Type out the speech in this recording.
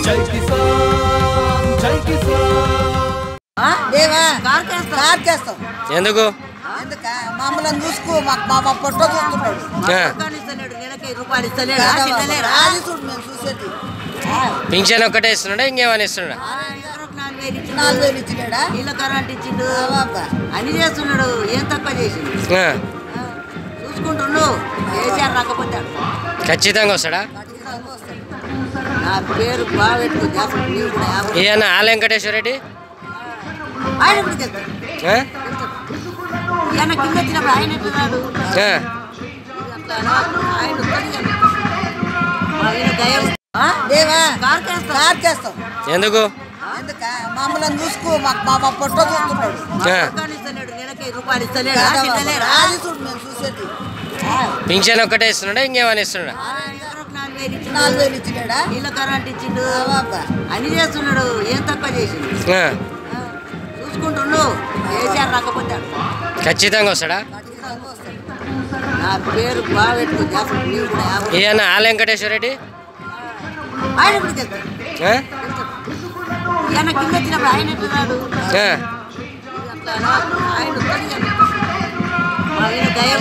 జై కిసాన్ జై కిసాన్ దేవా కార్కేస్తాం ఎందుకు ఎందుక మమ్మల్ని చూసుకో మా పొట్ట చూస్తున్నాడు మేము చూసేది పింఛన్ ఒక్కటే ఇస్తున్నాడా ఇంకేమైనా ఇస్తున్నాడా 4000 ఇచ్చినాడా నీళ్ళ కరెంట్ ఇచ్చిండు అన్ని చేస్తున్నాడు ఏం తక్కువ చేసిండు చూసుకుంటుండు కేసీఆర్ రాకపోతే ఖచ్చితంగా వస్తాడా నా పేరు బాగా పెట్టుకో ఈయన ఆల వెంకటేశ్వర రెడ్డి ఆయన ఇప్పుడు చెప్తాడు ఈయన కింద వచ్చినప్పుడు ఆయన ఎట్లున్నాడు ఆయన దయ దేవా కార్కేస్తాం ఎందుకు ఎందుక మమ్మల్ని చూసుకో మా పొట్ట చూస్తున్నాడు నెలకి రూపాయలు ఇస్తలేడు మేము చూసేది పింఛన్ ఒక్కటే ఇస్తున్నాడా ఇంకేమైనా ఇస్తున్నాడా 4000 ఇచ్చినాడా నీళ్ళ కరెంట్ ఇచ్చిండు అన్ని చేస్తున్నాడు ఏం తక్కువ చేసిండు చూసుకుంటుండు కేసీఆర్ రాకపోతే ఖచ్చితంగా వస్తాడా నా పేరు బాగా పెట్టుకో ఈయన ఆల వెంకటేశ్వర రెడ్డి ఆయన ఇప్పుడు చెప్తాడు ఈయన కింద వచ్చినప్పుడు ఆయన ఎట్లున్నాడు ఆయన దయ